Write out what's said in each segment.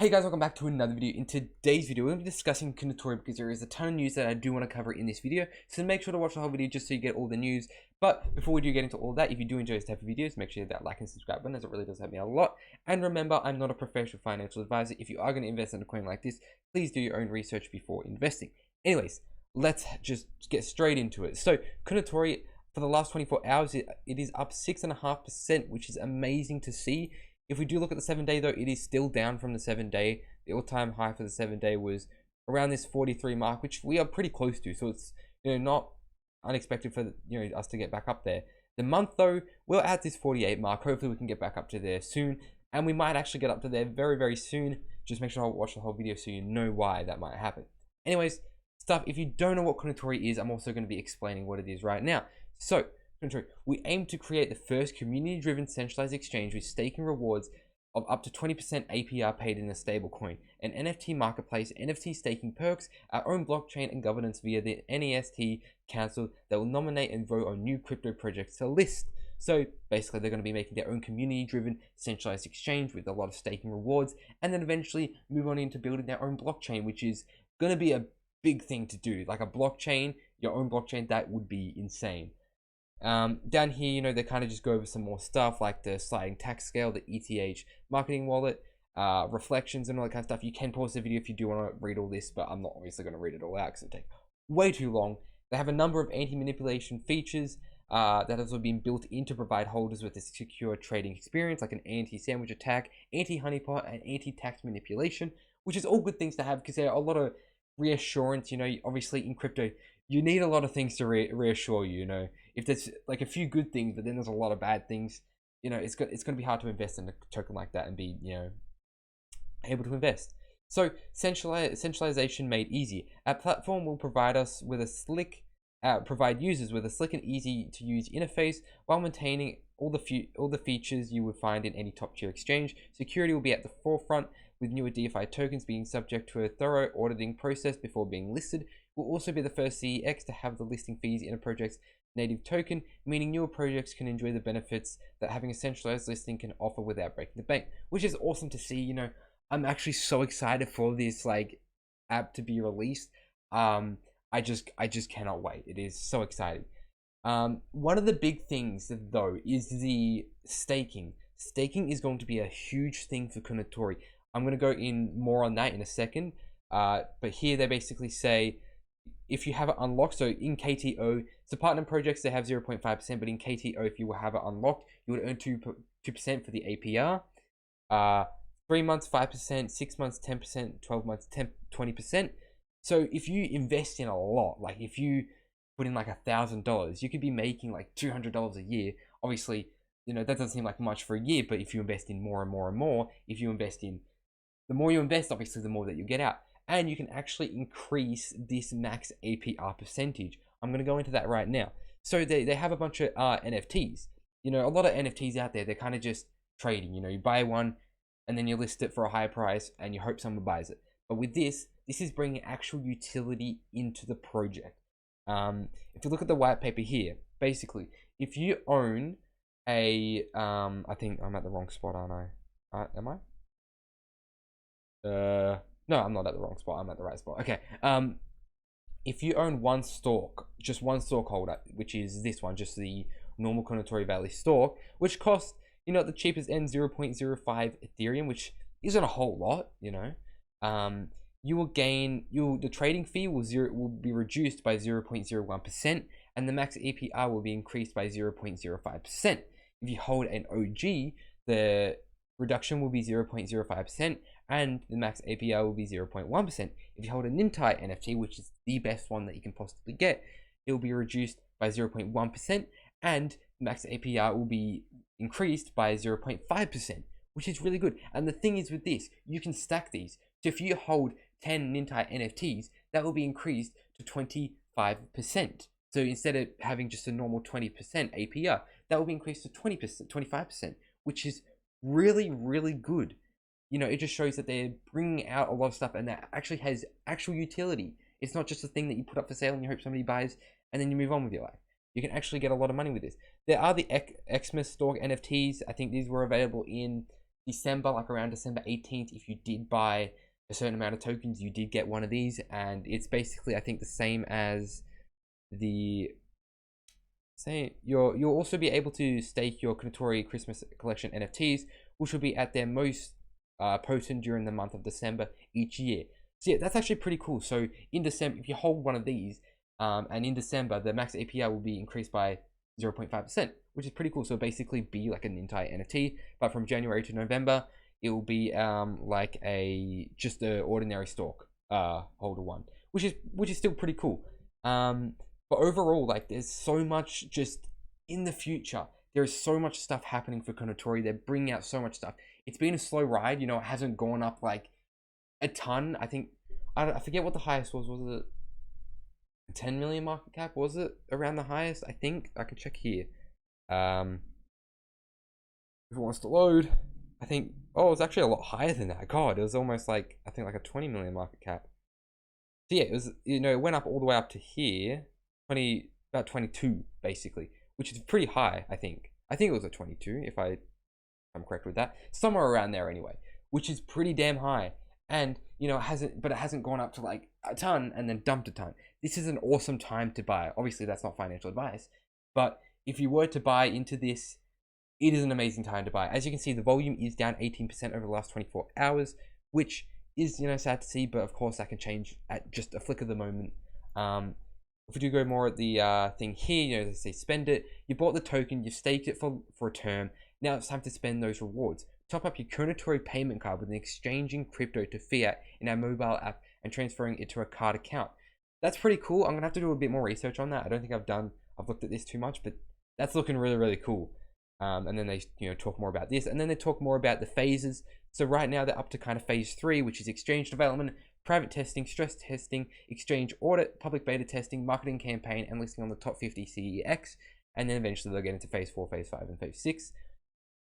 Hey guys, welcome back to another video. In today's video, we're going to be discussing Kounotori because there is a ton of news that I do want to cover in this video. So make sure to watch the whole video just so you get all the news. But before we do get into all that, if you do enjoy this type of videos, make sure you hit that like and subscribe button as it really does help me out a lot. And remember, I'm not a professional financial advisor. If you are going to invest in a coin like this, please do your own research before investing. Anyways, let's just get straight into it. So Kounotori, for the last 24 hours, it is up 6.5%, which is amazing to see. If we do look at the 7-day though, it is still down from the 7-day. The all-time high for the 7-day was around this 43 mark, which we are pretty close to. So it's not unexpected for us to get back up there. The month though, we're at this 48 mark. Hopefully we can get back up to there soon, and we might actually get up to there very, very soon. Just make sure to watch the whole video so you know why that might happen. Anyways, if you don't know what Kounotori is, I'm also going to be explaining what it is right now. So we aim to create the first community-driven centralized exchange with staking rewards of up to 20% APR paid in a stablecoin, an NFT marketplace, NFT staking perks, our own blockchain and governance via the NEST Council that will nominate and vote on new crypto projects to list. So basically, they're going to be making their own community-driven centralized exchange with a lot of staking rewards, and then eventually move on into building their own blockchain, which is going to be a big thing to do. Like a blockchain, your own blockchain, that would be insane. Down here, they kind of just go over some more stuff like the sliding tax scale, the ETH marketing wallet, reflections and all that kind of stuff. You can pause the video if you do want to read all this, but I'm not obviously going to read it all out because it takes way too long. They have a number of anti-manipulation features that have also been built in to provide holders with a secure trading experience, like an anti-sandwich attack, anti-honeypot, and anti-tax manipulation, which is all good things to have because there are a lot of reassurance. Obviously in crypto, you need a lot of things to reassure you. If there's like a few good things, but then there's a lot of bad things, it's going to be hard to invest in a token like that and be, able to invest. So centralization made easy. Our platform will provide users with a slick and easy to use interface while maintaining all the features you would find in any top tier exchange. Security will be at the forefront, with newer DeFi tokens being subject to a thorough auditing process before being listed. We'll also be the first CEX to have the listing fees in a project's native token, meaning newer projects can enjoy the benefits that having a centralized listing can offer without breaking the bank, which is awesome to see. I'm actually so excited for this app to be released. I just cannot wait. It is so exciting. One of the big things though is the staking. Staking is going to be a huge thing for Kounotori. I'm going to go in more on that in a second. But here they basically say, if you have it unlocked, so in KTO, so partner projects, they have 0.5%, but in KTO, if you will have it unlocked, you would earn 2% for the APR. 3 months, 5%, 6 months, 10%, 12 months, 20%. So if you invest in a lot, like if you put in like $1,000, you could be making like $200 a year. Obviously, that doesn't seem like much for a year, but if you invest in more and more and more, the more you invest, obviously, the more that you get out. And you can actually increase this max APR percentage. I'm going to go into that right now. So they have a bunch of NFTs. A lot of NFTs out there, they're kind of just trading. You buy one and then you list it for a higher price and you hope someone buys it. But with this is bringing actual utility into the project. If you look at the white paper here, basically, if you own a, I think I'm at the wrong spot, aren't I? Am I? No, I'm not at the wrong spot. I'm at the right spot. Okay. If you own one stalk, just one stalk holder, which is this one, just the normal Kounotori Valley stalk, which costs, at the cheapest end 0.05 Ethereum, which isn't a whole lot, you will gain, the trading fee will be reduced by 0.01%, and the max APR will be increased by 0.05%. If you hold an OG, the reduction will be 0.05%, and the max APR will be 0.1%. If you hold a Nintai NFT, which is the best one that you can possibly get, it will be reduced by 0.1%, and the max APR will be increased by 0.5%, which is really good. And the thing is with this, you can stack these. So if you hold 10 Nintai NFTs, that will be increased to 25%. So instead of having just a normal 20% APR, that will be increased to 20%, 25%, which is really, really good. It just shows that they're bringing out a lot of stuff and that actually has actual utility. It's not just a thing that you put up for sale and you hope somebody buys and then you move on with your life. You can actually get a lot of money with this. There are the Xmas Stalk NFTs. I think these were available in December, like around December 18th, if you did buy a certain amount of tokens, you did get one of these, and it's basically, I think, the same as the say you'll also be able to stake your Kounotori Christmas collection NFTs, which will be at their most potent during the month of December each year. So yeah, that's actually pretty cool. So in December, if you hold one of these, and in December the max APR will be increased by 0.5%, which is pretty cool. So basically be like an entire NFT, but from January to November it will be like just a ordinary stalk holder one, which is still pretty cool. But overall, like, there's so much just in the future. There is so much stuff happening for Kounotori. They're bringing out so much stuff. It's been a slow ride, you know. It hasn't gone up like a ton. I think I forget what the highest was. Was it 10 million market cap? Was it around the highest? I think I can check here. If it wants to load, I think. Oh, it was actually a lot higher than that. God, it was almost like, I think, like a 20 million market cap. So yeah, it was, you know, it went up all the way up to here. About 22 basically, which is pretty high. I think it was a 22 if I'm correct with that, somewhere around there anyway, which is pretty damn high. And you know, it hasn't gone up to like a ton and then dumped a ton. This is an awesome time to buy. Obviously that's not financial advice, but if you were to buy into this, it is an amazing time to buy. As you can see, the volume is down 18% over the last 24 hours, which is, you know, sad to see, but of course that can change at just a flick of the moment. If we do go more at the thing here, you know, they say spend it. You bought the token, you staked it for a term. Now it's time to spend those rewards. Top up your Kounotori payment card with an exchanging crypto to fiat in our mobile app and transferring it to a card account. That's pretty cool. I'm gonna have to do a bit more research on that. I don't think I've looked at this too much, but that's looking really, really cool. And then they, you know, talk more about this, and then they talk more about the phases. So right now they're up to kind of phase 3, which is exchange development, private testing, stress testing, exchange audit, public beta testing, marketing campaign, and listing on the top 50 CEX. And then eventually they'll get into phase 4, phase 5, and phase 6.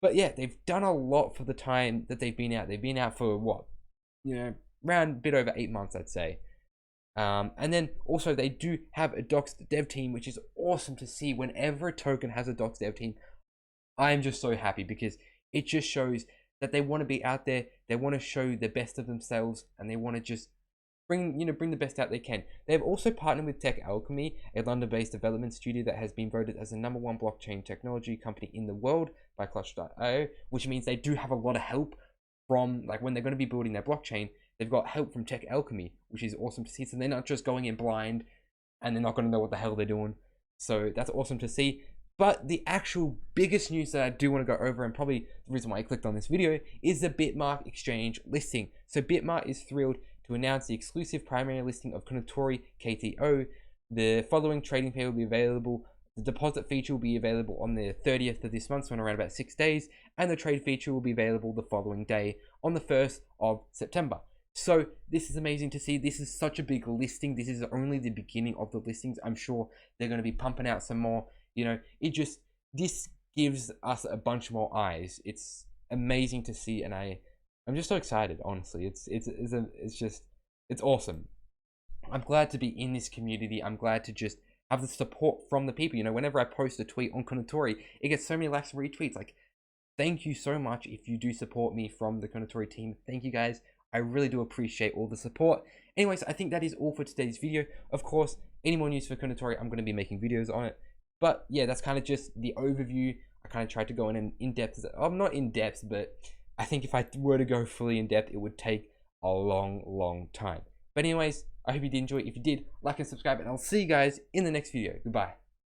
But yeah, they've done a lot for the time that they've been out. They've been out for what, you know, around a bit over 8 months, I'd say. And then also they do have a docs dev team, which is awesome to see. Whenever a token has a docs dev team, I'm just so happy, because it just shows that they want to be out there. They want to show the best of themselves, and they want to just bring the best out they can. They've also partnered with Tech Alchemy, a London-based development studio that has been voted as the #1 blockchain technology company in the world by Clutch.io, which means they do have a lot of help from, like, when they're going to be building their blockchain. They've got help from Tech Alchemy, which is awesome to see. So they're not just going in blind, and they're not going to know what the hell they're doing. So that's awesome to see. But the actual biggest news that I do want to go over, and probably the reason why I clicked on this video, is the Bitmart exchange listing. So Bitmart is thrilled to announce the exclusive primary listing of Kounotori KTO. The following trading pay will be available. The deposit feature will be available on the 30th of this month, so in around about 6 days, and the trade feature will be available the following day on the 1st of September. So this is amazing to see. This is such a big listing. This is only the beginning of the listings. I'm sure they're going to be pumping out some more. You know, this gives us a bunch more eyes. It's amazing to see, and I'm just so excited. Honestly, it's awesome. I'm glad to be in this community. I'm glad to just have the support from the people. You know, whenever I post a tweet on Kounotori, it gets so many likes and retweets. Like, thank you so much if you do support me from the Kounotori team. Thank you guys. I really do appreciate all the support. Anyways, I think that is all for today's video. Of course, any more news for Kounotori, I'm going to be making videos on it. But yeah, that's kind of just the overview. I kind of tried to go in depth. I'm not in depth, but I think if I were to go fully in depth, it would take a long time. But anyways, I hope you did enjoy it. If you did, like and subscribe, and I'll see you guys in the next video. Goodbye.